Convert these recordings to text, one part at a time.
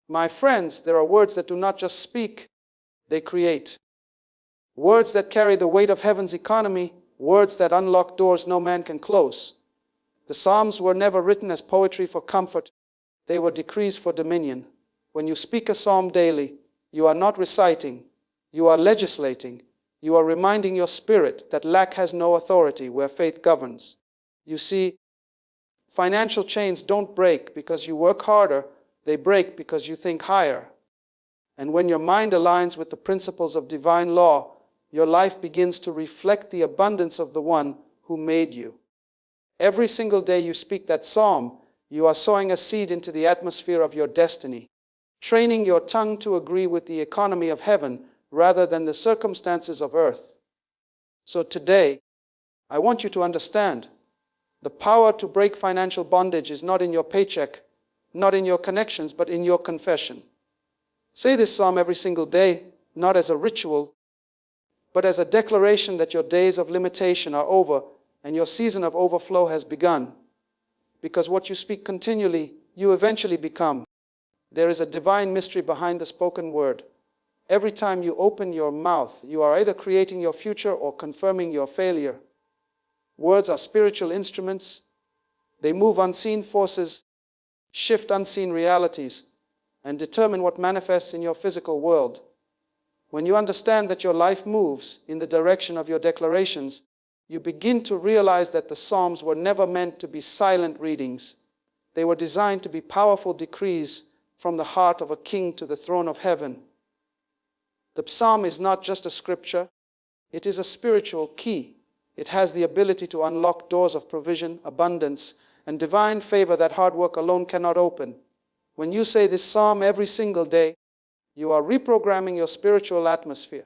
My friends, there are words that do not just speak, they create. Words that carry the weight of heaven's economy, words that unlock doors no man can close. The Psalms were never written as poetry for comfort, they were decrees for dominion. When you speak a psalm daily, you are not reciting, you are legislating. You are reminding your spirit that lack has no authority where faith governs. You see, financial chains don't break because you work harder, they break because you think higher. And when your mind aligns with the principles of divine law, your life begins to reflect the abundance of the one who made you. Every single day you speak that psalm, you are sowing a seed into the atmosphere of your destiny, training your tongue to agree with the economy of heaven rather than the circumstances of earth. So today, I want you to understand, the power to break financial bondage is not in your paycheck, not in your connections, but in your confession. Say this psalm every single day, not as a ritual, but as a declaration that your days of limitation are over and your season of overflow has begun. Because what you speak continually, you eventually become. There is a divine mystery behind the spoken word. Every time you open your mouth, you are either creating your future or confirming your failure. Words are spiritual instruments. They move unseen forces, shift unseen realities, and determine what manifests in your physical world. When you understand that your life moves in the direction of your declarations, you begin to realize that the Psalms were never meant to be silent readings. They were designed to be powerful decrees from the heart of a king to the throne of heaven. The psalm is not just a scripture, it is a spiritual key. It has the ability to unlock doors of provision, abundance, and divine favor that hard work alone cannot open. When you say this psalm every single day, you are reprogramming your spiritual atmosphere.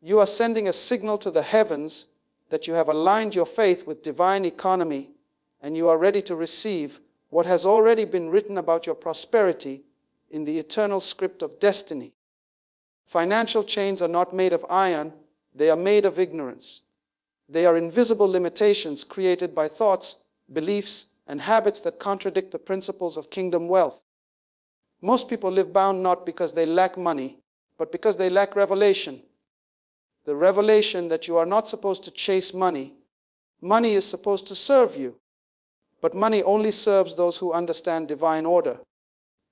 You are sending a signal to the heavens that you have aligned your faith with divine economy and you are ready to receive what has already been written about your prosperity in the eternal script of destiny. Financial chains are not made of iron, they are made of ignorance. They are invisible limitations created by thoughts, beliefs, and habits that contradict the principles of kingdom wealth. Most people live bound not because they lack money, but because they lack revelation. The revelation that you are not supposed to chase money. Money is supposed to serve you. But money only serves those who understand divine order.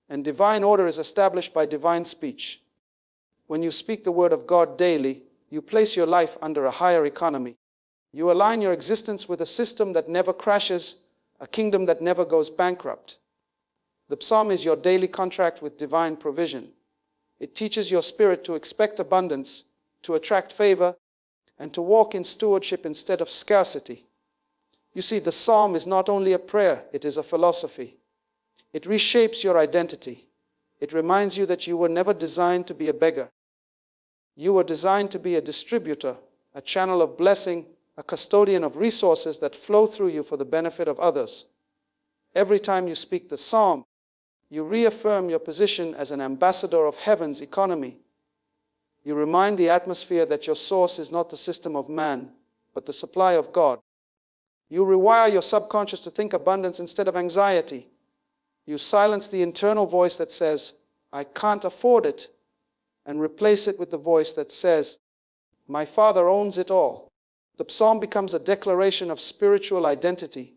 And divine order is established by divine speech. When you speak the word of God daily, you place your life under a higher economy. You align your existence with a system that never crashes, a kingdom that never goes bankrupt. The psalm is your daily contract with divine provision. It teaches your spirit to expect abundance, to attract favor, and to walk in stewardship instead of scarcity. You see, the psalm is not only a prayer, it is a philosophy. It reshapes your identity. It reminds you that you were never designed to be a beggar. You were designed to be a distributor, a channel of blessing, a custodian of resources that flow through you for the benefit of others. Every time you speak the psalm, you reaffirm your position as an ambassador of heaven's economy. You remind the atmosphere that your source is not the system of man, but the supply of God. You rewire your subconscious to think abundance instead of anxiety. You silence the internal voice that says, I can't afford it, and replace it with the voice that says, my Father owns it all. The psalm becomes a declaration of spiritual identity,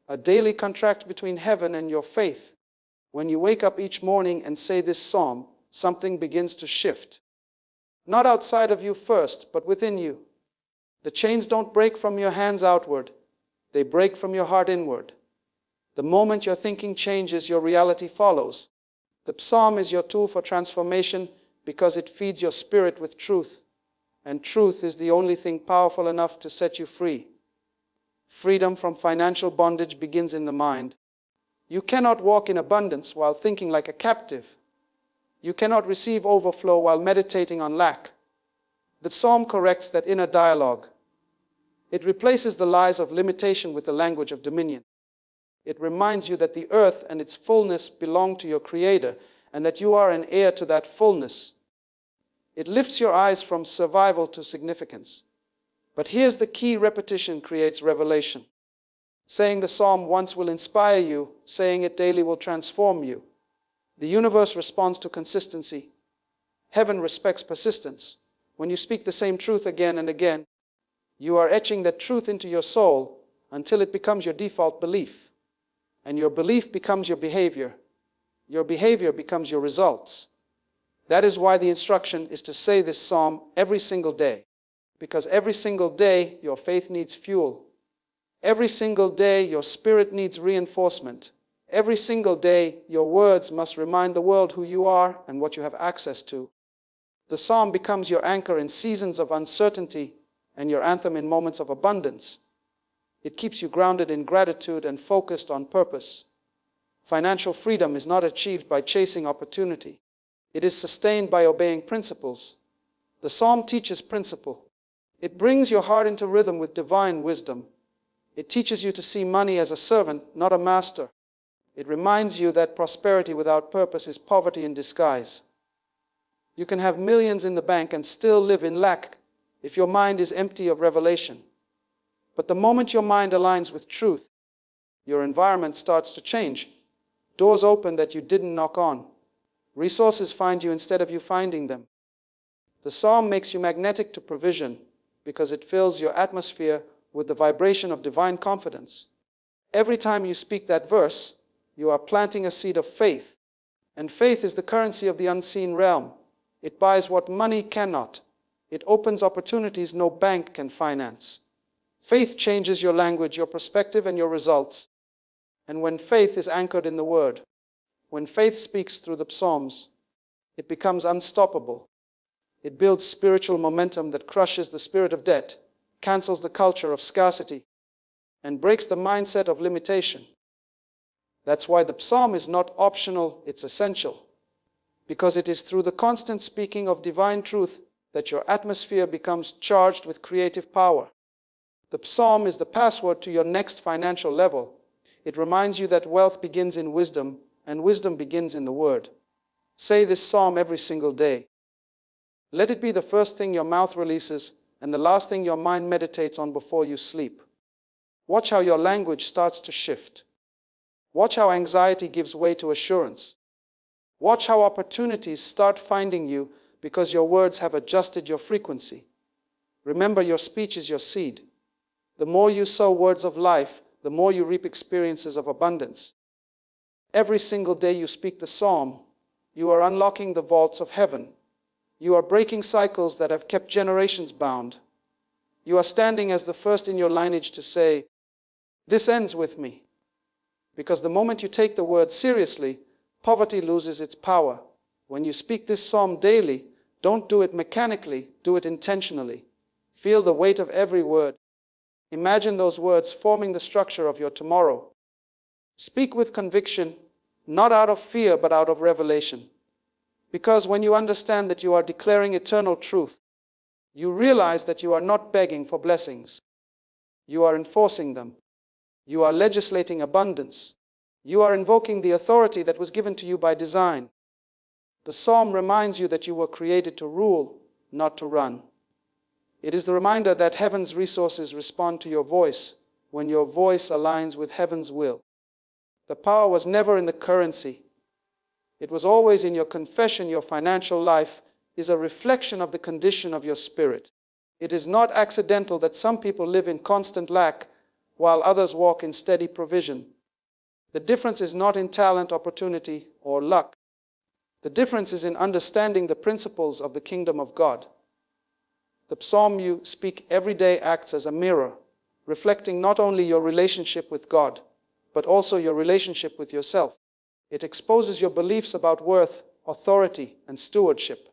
a daily contract between heaven and your faith. When you wake up each morning and say this psalm, something begins to shift. Not outside of you first, but within you. The chains don't break from your hands outward. They break from your heart inward. The moment your thinking changes, your reality follows. The psalm is your tool for transformation because it feeds your spirit with truth. And truth is the only thing powerful enough to set you free. Freedom from financial bondage begins in the mind. You cannot walk in abundance while thinking like a captive. You cannot receive overflow while meditating on lack. The psalm corrects that inner dialogue. It replaces the lies of limitation with the language of dominion. It reminds you that the earth and its fullness belong to your Creator and that you are an heir to that fullness. It lifts your eyes from survival to significance. But here's the key: repetition creates revelation. Saying the psalm once will inspire you, saying it daily will transform you. The universe responds to consistency. Heaven respects persistence. When you speak the same truth again and again, you are etching that truth into your soul until it becomes your default belief. And your belief becomes your behavior. Your behavior becomes your results. That is why the instruction is to say this psalm every single day. Because every single day your faith needs fuel. Every single day your spirit needs reinforcement. Every single day your words must remind the world who you are and what you have access to. The psalm becomes your anchor in seasons of uncertainty and your anthem in moments of abundance. It keeps you grounded in gratitude and focused on purpose. Financial freedom is not achieved by chasing opportunity. It is sustained by obeying principles. The psalm teaches principle. It brings your heart into rhythm with divine wisdom. It teaches you to see money as a servant, not a master. It reminds you that prosperity without purpose is poverty in disguise. You can have millions in the bank and still live in lack if your mind is empty of revelation. But the moment your mind aligns with truth, your environment starts to change. Doors open that you didn't knock on. Resources find you instead of you finding them. The psalm makes you magnetic to provision because it fills your atmosphere with the vibration of divine confidence. Every time you speak that verse, you are planting a seed of faith. And faith is the currency of the unseen realm. It buys what money cannot. It opens opportunities no bank can finance. Faith changes your language, your perspective, and your results. And when faith is anchored in the Word, when faith speaks through the Psalms, it becomes unstoppable. It builds spiritual momentum that crushes the spirit of debt, cancels the culture of scarcity, and breaks the mindset of limitation. That's why the Psalm is not optional, it's essential. Because it is through the constant speaking of divine truth that your atmosphere becomes charged with creative power. The Psalm is the password to your next financial level. It reminds you that wealth begins in wisdom, and wisdom begins in the Word. Say this Psalm every single day. Let it be the first thing your mouth releases and the last thing your mind meditates on before you sleep. Watch how your language starts to shift. Watch how anxiety gives way to assurance. Watch how opportunities start finding you because your words have adjusted your frequency. Remember, your speech is your seed. The more you sow words of life, the more you reap experiences of abundance. Every single day you speak the psalm, you are unlocking the vaults of heaven. You are breaking cycles that have kept generations bound. You are standing as the first in your lineage to say, "This ends with me." Because the moment you take the word seriously, poverty loses its power. When you speak this psalm daily, don't do it mechanically, do it intentionally. Feel the weight of every word. Imagine those words forming the structure of your tomorrow. Speak with conviction, not out of fear, but out of revelation. Because when you understand that you are declaring eternal truth, you realize that you are not begging for blessings. You are enforcing them. You are legislating abundance. You are invoking the authority that was given to you by design. The psalm reminds you that you were created to rule, not to run. It is the reminder that heaven's resources respond to your voice when your voice aligns with heaven's will. The power was never in the currency. It was always in your confession. Your financial life is a reflection of the condition of your spirit. It is not accidental that some people live in constant lack while others walk in steady provision. The difference is not in talent, opportunity, or luck. The difference is in understanding the principles of the kingdom of God. The psalm you speak every day acts as a mirror, reflecting not only your relationship with God, but also your relationship with yourself. It exposes your beliefs about worth, authority, and stewardship.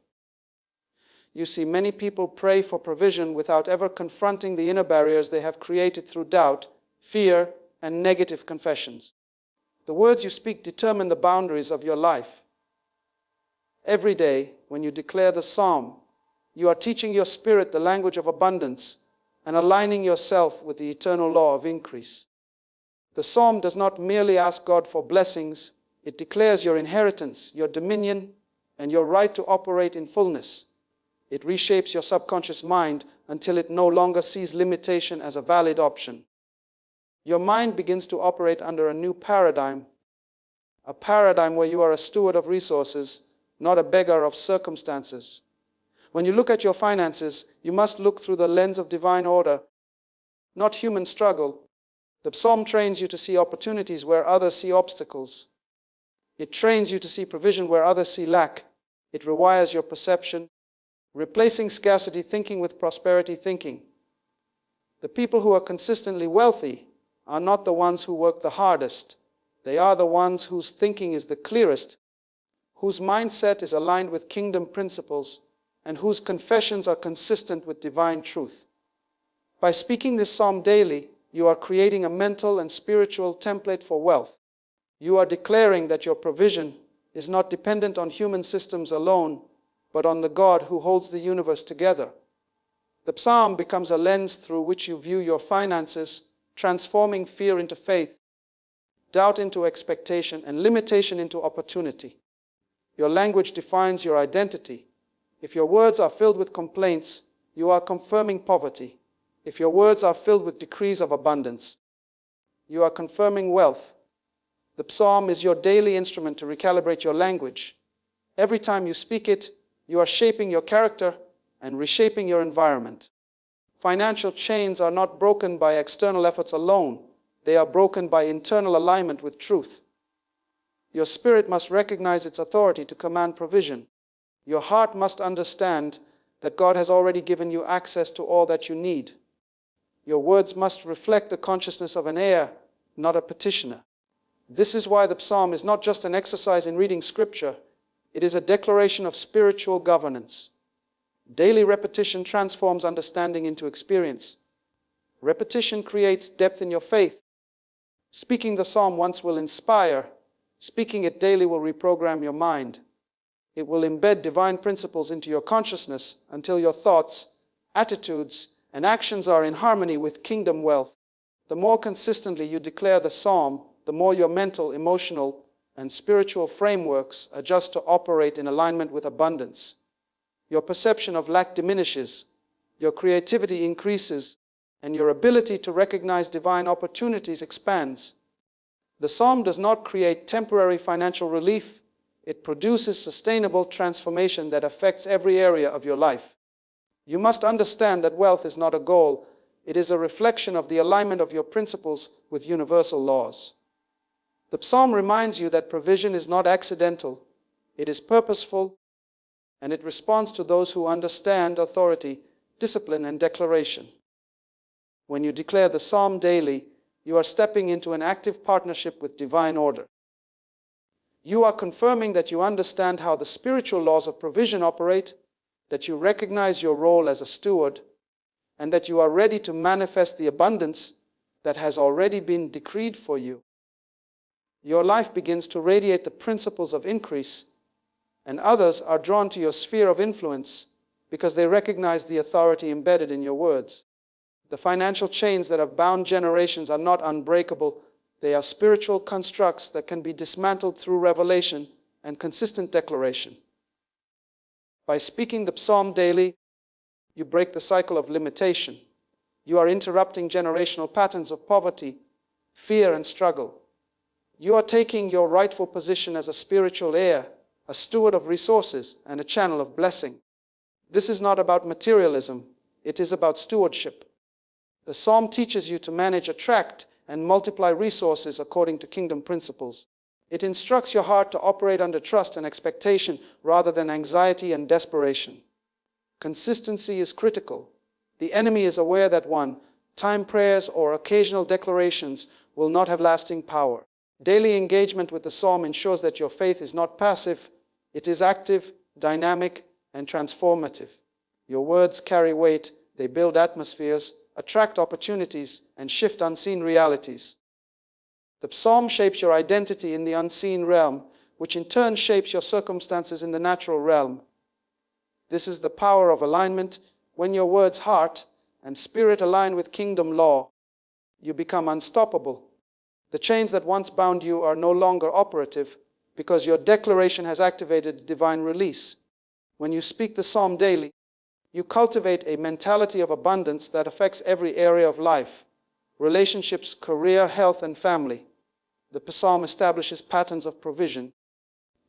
You see, many people pray for provision without ever confronting the inner barriers they have created through doubt, fear, and negative confessions. The words you speak determine the boundaries of your life. Every day, when you declare the psalm, you are teaching your spirit the language of abundance and aligning yourself with the eternal law of increase. The psalm does not merely ask God for blessings, it declares your inheritance, your dominion, and your right to operate in fullness. It reshapes your subconscious mind until it no longer sees limitation as a valid option. Your mind begins to operate under a new paradigm, a paradigm where you are a steward of resources, not a beggar of circumstances. When you look at your finances, you must look through the lens of divine order, not human struggle. The psalm trains you to see opportunities where others see obstacles. It trains you to see provision where others see lack. It rewires your perception, replacing scarcity thinking with prosperity thinking. The people who are consistently wealthy are not the ones who work the hardest. They are the ones whose thinking is the clearest, whose mindset is aligned with kingdom principles, and whose confessions are consistent with divine truth. By speaking this psalm daily, you are creating a mental and spiritual template for wealth. You are declaring that your provision is not dependent on human systems alone, but on the God who holds the universe together. The psalm becomes a lens through which you view your finances, transforming fear into faith, doubt into expectation, and limitation into opportunity. Your language defines your identity. If your words are filled with complaints, you are confirming poverty. If your words are filled with decrees of abundance, you are confirming wealth. The psalm is your daily instrument to recalibrate your language. Every time you speak it, you are shaping your character and reshaping your environment. Financial chains are not broken by external efforts alone. They are broken by internal alignment with truth. Your spirit must recognize its authority to command provision. Your heart must understand that God has already given you access to all that you need. Your words must reflect the consciousness of an heir, not a petitioner. This is why the psalm is not just an exercise in reading scripture. It is a declaration of spiritual governance. Daily repetition transforms understanding into experience. Repetition creates depth in your faith. Speaking the psalm once will inspire. Speaking it daily will reprogram your mind. It will embed divine principles into your consciousness until your thoughts, attitudes, and actions are in harmony with kingdom wealth. The more consistently you declare the psalm, the more your mental, emotional, and spiritual frameworks adjust to operate in alignment with abundance. Your perception of lack diminishes, your creativity increases, and your ability to recognize divine opportunities expands. The psalm does not create temporary financial relief. It produces sustainable transformation that affects every area of your life. You must understand that wealth is not a goal. It is a reflection of the alignment of your principles with universal laws. The psalm reminds you that provision is not accidental. It is purposeful, and it responds to those who understand authority, discipline, and declaration. When you declare the psalm daily, you are stepping into an active partnership with divine order. You are confirming that you understand how the spiritual laws of provision operate, that you recognize your role as a steward, and that you are ready to manifest the abundance that has already been decreed for you. Your life begins to radiate the principles of increase, and others are drawn to your sphere of influence because they recognize the authority embedded in your words. The financial chains that have bound generations are not unbreakable. They are spiritual constructs that can be dismantled through revelation and consistent declaration. By speaking the psalm daily, you break the cycle of limitation. You are interrupting generational patterns of poverty, fear, and struggle. You are taking your rightful position as a spiritual heir, a steward of resources, and a channel of blessing. This is not about materialism. It is about stewardship. The psalm teaches you to manage, attract, and multiply resources according to kingdom principles. It instructs your heart to operate under trust and expectation rather than anxiety and desperation. Consistency is critical. The enemy is aware that one-time prayers or occasional declarations will not have lasting power. Daily engagement with the psalm ensures that your faith is not passive. It is active, dynamic, and transformative. Your words carry weight. They build atmospheres, attract opportunities, and shift unseen realities. The psalm shapes your identity in the unseen realm, which in turn shapes your circumstances in the natural realm. This is the power of alignment. When your words, heart, and spirit align with kingdom law, you become unstoppable. The chains that once bound you are no longer operative because your declaration has activated divine release. When you speak the psalm daily, you cultivate a mentality of abundance that affects every area of life: relationships, career, health, and family. The psalm establishes patterns of provision,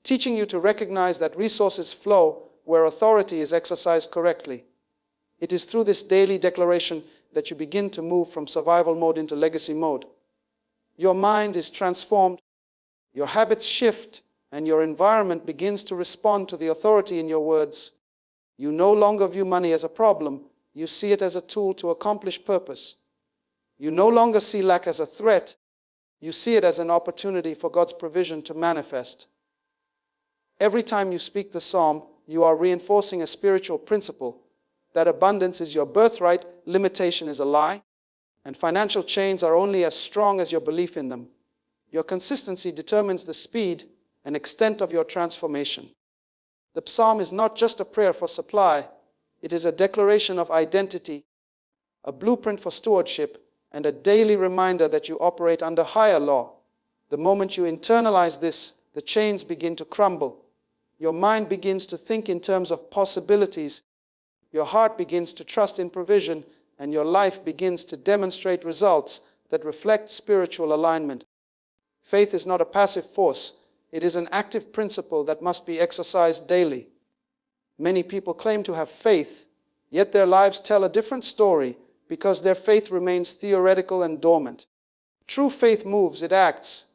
teaching you to recognize that resources flow where authority is exercised correctly. It is through this daily declaration that you begin to move from survival mode into legacy mode. Your mind is transformed, your habits shift, and your environment begins to respond to the authority in your words. You no longer view money as a problem, you see it as a tool to accomplish purpose. You no longer see lack as a threat, you see it as an opportunity for God's provision to manifest. Every time you speak the psalm, you are reinforcing a spiritual principle that abundance is your birthright, limitation is a lie, and financial chains are only as strong as your belief in them. Your consistency determines the speed and extent of your transformation. The psalm is not just a prayer for supply, it is a declaration of identity, a blueprint for stewardship, and a daily reminder that you operate under higher law. The moment you internalize this, the chains begin to crumble. Your mind begins to think in terms of possibilities. Your heart begins to trust in provision, and your life begins to demonstrate results that reflect spiritual alignment. Faith is not a passive force. It is an active principle that must be exercised daily. Many people claim to have faith, yet their lives tell a different story because their faith remains theoretical and dormant. True faith moves, it acts.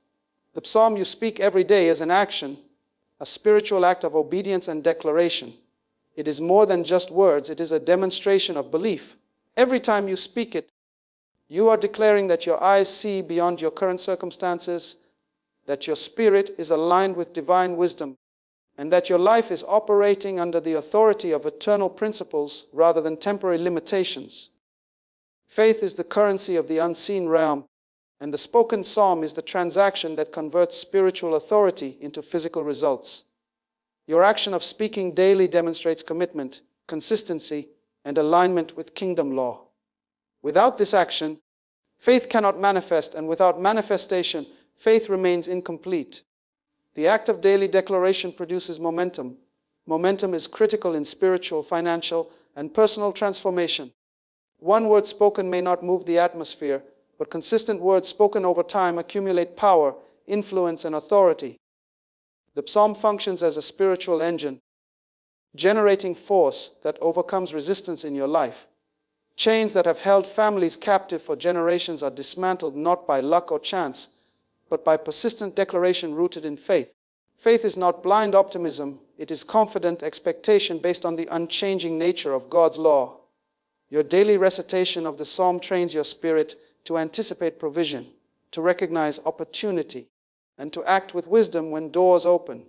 The psalm you speak every day is an action, a spiritual act of obedience and declaration. It is more than just words, it is a demonstration of belief. Every time you speak it, you are declaring that your eyes see beyond your current circumstances, that your spirit is aligned with divine wisdom, and that your life is operating under the authority of eternal principles rather than temporary limitations. Faith is the currency of the unseen realm, and the spoken psalm is the transaction that converts spiritual authority into physical results. Your action of speaking daily demonstrates commitment, consistency, and alignment with kingdom law. Without this action, faith cannot manifest, and without manifestation, faith remains incomplete. The act of daily declaration produces momentum. Momentum is critical in spiritual, financial, and personal transformation. One word spoken may not move the atmosphere, but consistent words spoken over time accumulate power, influence, and authority. The psalm functions as a spiritual engine, generating force that overcomes resistance in your life. Chains that have held families captive for generations are dismantled not by luck or chance, but by persistent declaration rooted in faith. Faith is not blind optimism, it is confident expectation based on the unchanging nature of God's law. Your daily recitation of the psalm trains your spirit to anticipate provision, to recognize opportunity, and to act with wisdom when doors open.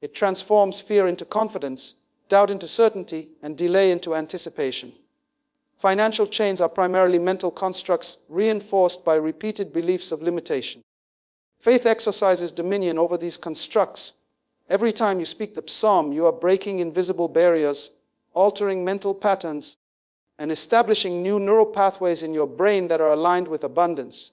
It transforms fear into confidence, doubt into certainty, and delay into anticipation. Financial chains are primarily mental constructs reinforced by repeated beliefs of limitation. Faith exercises dominion over these constructs. Every time you speak the psalm, you are breaking invisible barriers, altering mental patterns, and establishing new neural pathways in your brain that are aligned with abundance.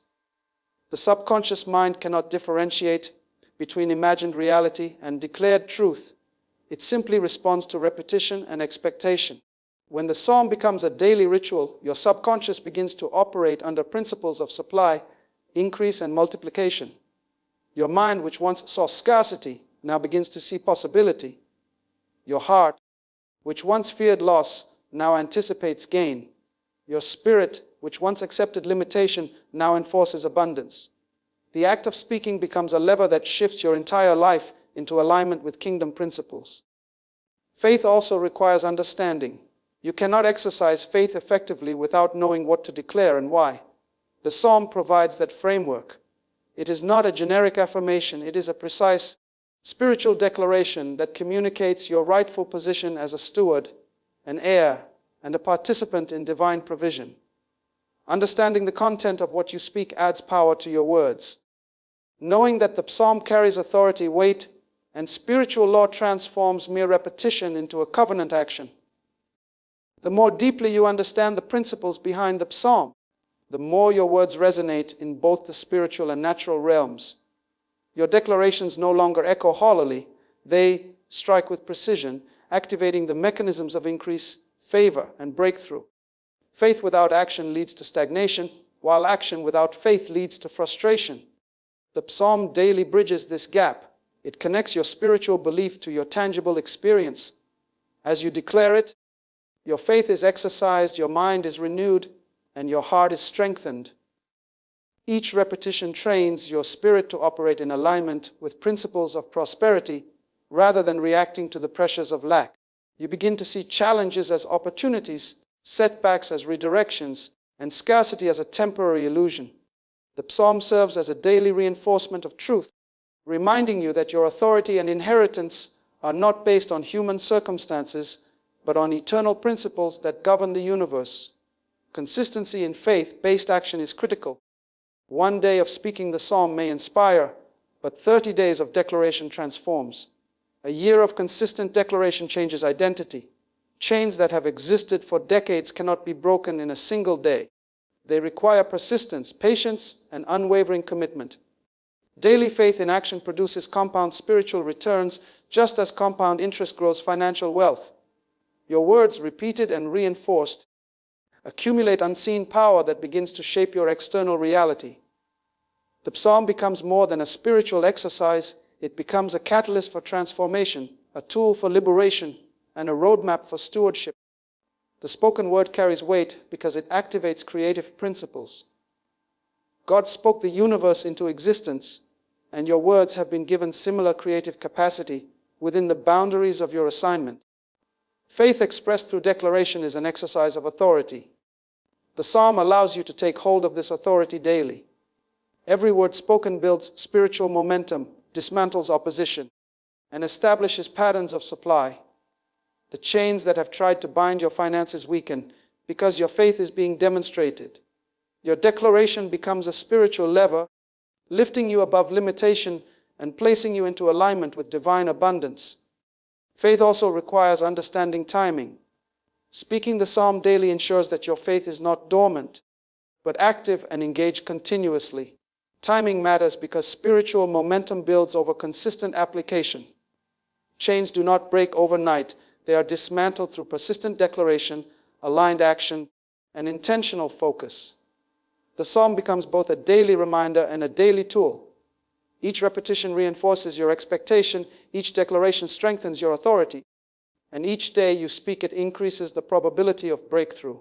The subconscious mind cannot differentiate between imagined reality and declared truth. It simply responds to repetition and expectation. When the psalm becomes a daily ritual, your subconscious begins to operate under principles of supply, increase, and multiplication. Your mind, which once saw scarcity, now begins to see possibility. Your heart, which once feared loss, now anticipates gain. Your spirit, which once accepted limitation, now enforces abundance. The act of speaking becomes a lever that shifts your entire life into alignment with kingdom principles. Faith also requires understanding. You cannot exercise faith effectively without knowing what to declare and why. The psalm provides that framework. It is not a generic affirmation, it is a precise spiritual declaration that communicates your rightful position as a steward, an heir, and a participant in divine provision. Understanding the content of what you speak adds power to your words. Knowing that the psalm carries authority, weight, and spiritual law transforms mere repetition into a covenant action. The more deeply you understand the principles behind the psalm, the more your words resonate in both the spiritual and natural realms. Your declarations no longer echo hollowly, they strike with precision, activating the mechanisms of increase, favor, and breakthrough. Faith without action leads to stagnation, while action without faith leads to frustration. The psalm daily bridges this gap. It connects your spiritual belief to your tangible experience. As you declare it, your faith is exercised, your mind is renewed, and your heart is strengthened. Each repetition trains your spirit to operate in alignment with principles of prosperity rather than reacting to the pressures of lack. You begin to see challenges as opportunities, setbacks as redirections, and scarcity as a temporary illusion. The psalm serves as a daily reinforcement of truth, reminding you that your authority and inheritance are not based on human circumstances, but on eternal principles that govern the universe. Consistency in faith-based action is critical. One day of speaking the psalm may inspire, but 30 days of declaration transforms. A year of consistent declaration changes identity. Chains that have existed for decades cannot be broken in a single day. They require persistence, patience, and unwavering commitment. Daily faith in action produces compound spiritual returns, just as compound interest grows financial wealth. Your words, repeated and reinforced, accumulate unseen power that begins to shape your external reality. The psalm becomes more than a spiritual exercise. It becomes a catalyst for transformation, a tool for liberation, and a roadmap for stewardship. The spoken word carries weight because it activates creative principles. God spoke the universe into existence, and your words have been given similar creative capacity within the boundaries of your assignment. Faith expressed through declaration is an exercise of authority. The psalm allows you to take hold of this authority daily. Every word spoken builds spiritual momentum, dismantles opposition, and establishes patterns of supply. The chains that have tried to bind your finances weaken because your faith is being demonstrated. Your declaration becomes a spiritual lever, lifting you above limitation and placing you into alignment with divine abundance. Faith also requires understanding timing. Speaking the psalm daily ensures that your faith is not dormant, but active and engaged continuously. Timing matters because spiritual momentum builds over consistent application. Chains do not break overnight. They are dismantled through persistent declaration, aligned action, and intentional focus. The psalm becomes both a daily reminder and a daily tool. Each repetition reinforces your expectation, each declaration strengthens your authority, and each day you speak it increases the probability of breakthrough.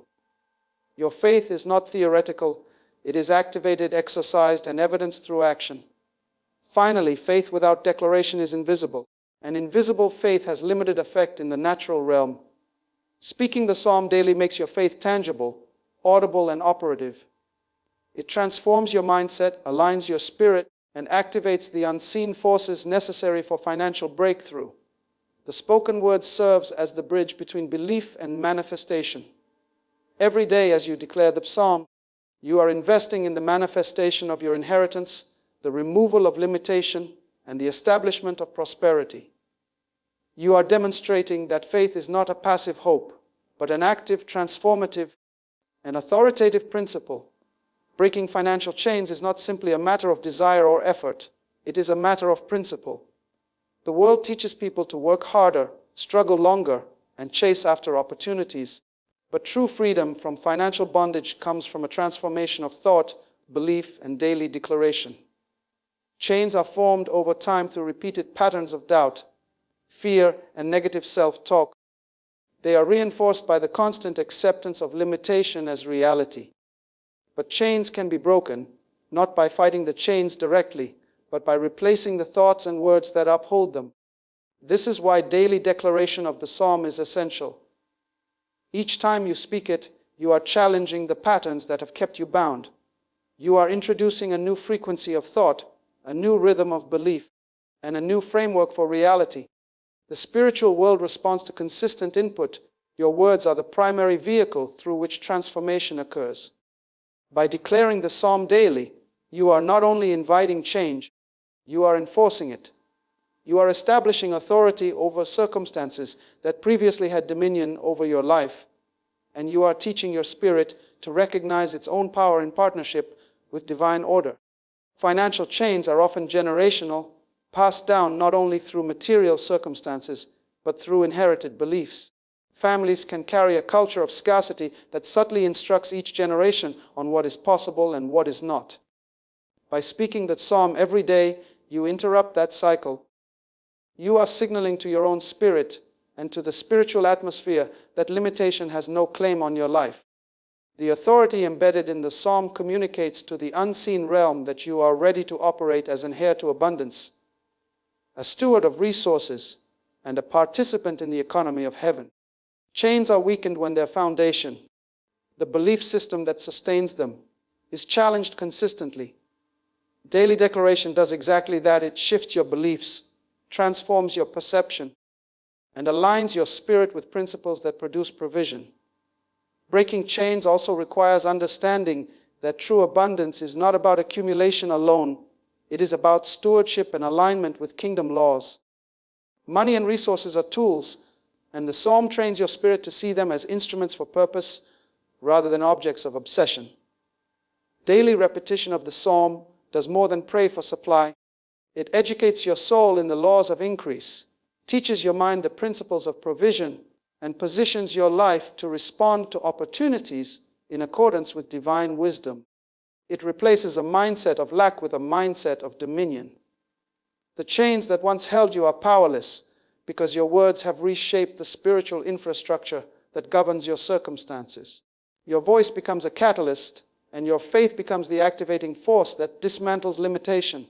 Your faith is not theoretical, it is activated, exercised, and evidenced through action. Finally, faith without declaration is invisible. An invisible faith has limited effect in the natural realm. Speaking the psalm daily makes your faith tangible, audible, and operative. It transforms your mindset, aligns your spirit, and activates the unseen forces necessary for financial breakthrough. The spoken word serves as the bridge between belief and manifestation. Every day as you declare the psalm, you are investing in the manifestation of your inheritance, the removal of limitation, and the establishment of prosperity. You are demonstrating that faith is not a passive hope, but an active, transformative, and authoritative principle. Breaking financial chains is not simply a matter of desire or effort. It is a matter of principle. The world teaches people to work harder, struggle longer, and chase after opportunities. But true freedom from financial bondage comes from a transformation of thought, belief, and daily declaration. Chains are formed over time through repeated patterns of doubt, fear, and negative self-talk. They are reinforced by the constant acceptance of limitation as reality. But chains can be broken, not by fighting the chains directly, but by replacing the thoughts and words that uphold them. This is why daily declaration of the psalm is essential. Each time you speak it, you are challenging the patterns that have kept you bound. You are introducing a new frequency of thought, a new rhythm of belief, and a new framework for reality. The spiritual world responds to consistent input. Your words are the primary vehicle through which transformation occurs. By declaring the psalm daily, you are not only inviting change, you are enforcing it. You are establishing authority over circumstances that previously had dominion over your life, and you are teaching your spirit to recognize its own power in partnership with divine order. Financial chains are often generational, passed down not only through material circumstances, but through inherited beliefs. Families can carry a culture of scarcity that subtly instructs each generation on what is possible and what is not. By speaking that psalm every day, you interrupt that cycle. You are signaling to your own spirit and to the spiritual atmosphere that limitation has no claim on your life. The authority embedded in the psalm communicates to the unseen realm that you are ready to operate as an heir to abundance, a steward of resources, and a participant in the economy of heaven. Chains are weakened when their foundation, the belief system that sustains them, is challenged consistently. Daily declaration does exactly that. It shifts your beliefs, transforms your perception, and aligns your spirit with principles that produce provision. Breaking chains also requires understanding that true abundance is not about accumulation alone. It is about stewardship and alignment with kingdom laws. Money and resources are tools, and the psalm trains your spirit to see them as instruments for purpose rather than objects of obsession. Daily repetition of the psalm does more than pray for supply. It educates your soul in the laws of increase, teaches your mind the principles of provision, and positions your life to respond to opportunities in accordance with divine wisdom. It replaces a mindset of lack with a mindset of dominion. The chains that once held you are powerless because your words have reshaped the spiritual infrastructure that governs your circumstances. Your voice becomes a catalyst, and your faith becomes the activating force that dismantles limitation.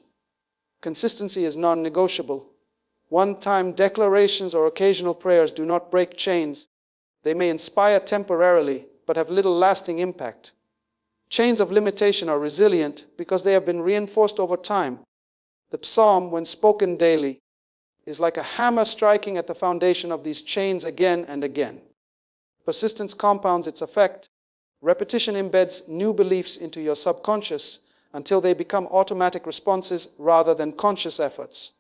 Consistency is non-negotiable. One-time declarations or occasional prayers do not break chains. They may inspire temporarily, but have little lasting impact. Chains of limitation are resilient because they have been reinforced over time. The psalm, when spoken daily, is like a hammer striking at the foundation of these chains again and again. Persistence compounds its effect. Repetition embeds new beliefs into your subconscious until they become automatic responses rather than conscious efforts.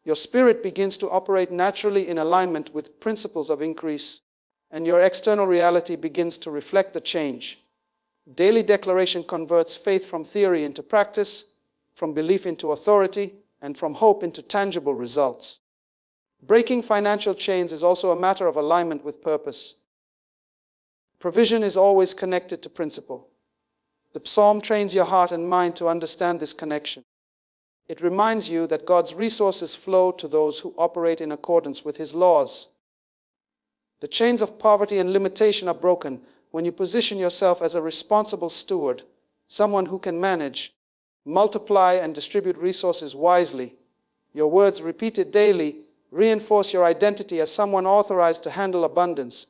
Your spirit begins to operate naturally in alignment with principles of increase, and your external reality begins to reflect the change. Daily declaration converts faith from theory into practice, from belief into authority, and from hope into tangible results. Breaking financial chains is also a matter of alignment with purpose. Provision is always connected to principle. The psalm trains your heart and mind to understand this connection. It reminds you that God's resources flow to those who operate in accordance with His laws. The chains of poverty and limitation are broken when you position yourself as a responsible steward, someone who can manage, multiply, and distribute resources wisely. Your words, repeated daily, reinforce your identity as someone authorized to handle abundance.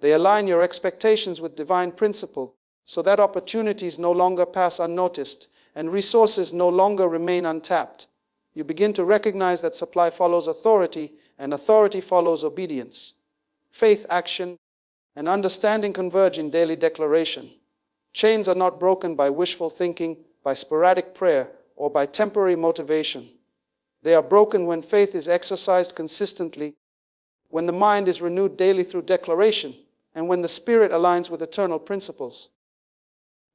They align your expectations with divine principle, so that opportunities no longer pass unnoticed and resources no longer remain untapped. You begin to recognize that supply follows authority and authority follows obedience. Faith, action, and understanding converge in daily declaration. Chains are not broken by wishful thinking, by sporadic prayer, or by temporary motivation. They are broken when faith is exercised consistently, when the mind is renewed daily through declaration, and when the spirit aligns with eternal principles.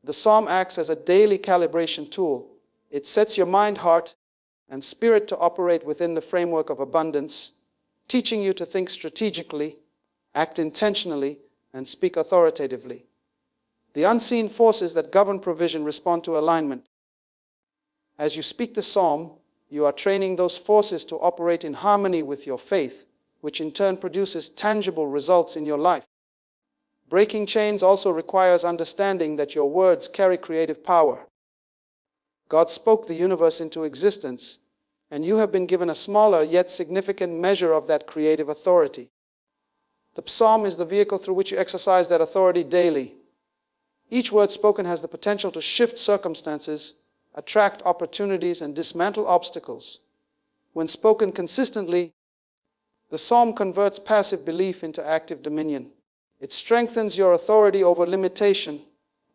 The psalm acts as a daily calibration tool. It sets your mind, heart, and spirit to operate within the framework of abundance, teaching you to think strategically, act intentionally, and speak authoritatively. The unseen forces that govern provision respond to alignment. As you speak the psalm, you are training those forces to operate in harmony with your faith, which in turn produces tangible results in your life. Breaking chains also requires understanding that your words carry creative power. God spoke the universe into existence, and you have been given a smaller yet significant measure of that creative authority. The psalm is the vehicle through which you exercise that authority daily. Each word spoken has the potential to shift circumstances, attract opportunities, and dismantle obstacles. When spoken consistently, the psalm converts passive belief into active dominion. It strengthens your authority over limitation,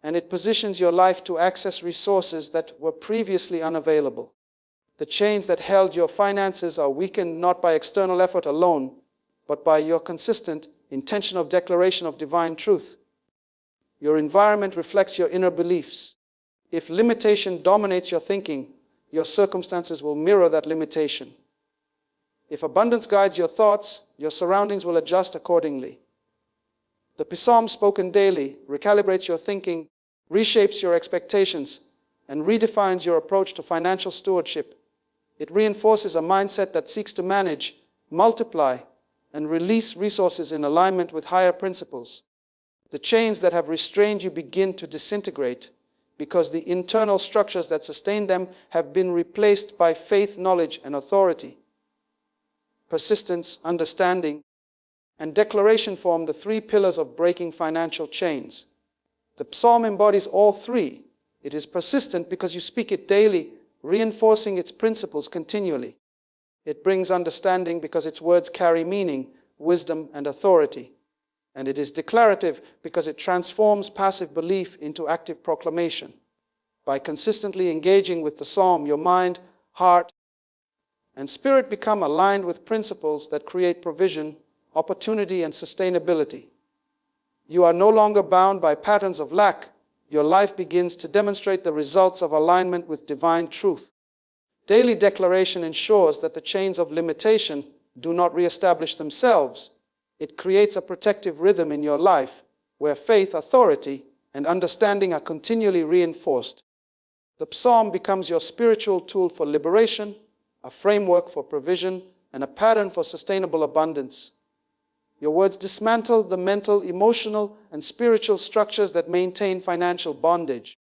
and it positions your life to access resources that were previously unavailable. The chains that held your finances are weakened not by external effort alone, but by your consistent, intentional declaration of divine truth. Your environment reflects your inner beliefs. If limitation dominates your thinking, your circumstances will mirror that limitation. If abundance guides your thoughts, your surroundings will adjust accordingly. The psalm spoken daily recalibrates your thinking, reshapes your expectations, and redefines your approach to financial stewardship. It reinforces a mindset that seeks to manage, multiply, and release resources in alignment with higher principles. The chains that have restrained you begin to disintegrate because the internal structures that sustain them have been replaced by faith, knowledge, and authority. Persistence, understanding, and declaration form the three pillars of breaking financial chains. The psalm embodies all three. It is persistent because you speak it daily, reinforcing its principles continually. It brings understanding because its words carry meaning, wisdom, and authority. And it is declarative because it transforms passive belief into active proclamation. By consistently engaging with the psalm, your mind, heart, and spirit become aligned with principles that create provision, opportunity, and sustainability. You are no longer bound by patterns of lack. Your life begins to demonstrate the results of alignment with divine truth. Daily declaration ensures that the chains of limitation do not reestablish themselves. It creates a protective rhythm in your life where faith, authority, and understanding are continually reinforced. The psalm becomes your spiritual tool for liberation, a framework for provision, and a pattern for sustainable abundance. Your words dismantle the mental, emotional, and spiritual structures that maintain financial bondage.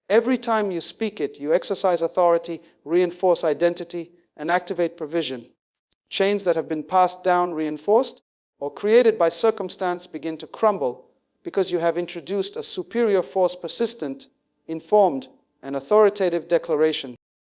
Every time you speak it, you exercise authority, reinforce identity, and activate provision. Chains that have been passed down, reinforced, or created by circumstance begin to crumble because you have introduced a superior force, persistent, informed, and authoritative declaration.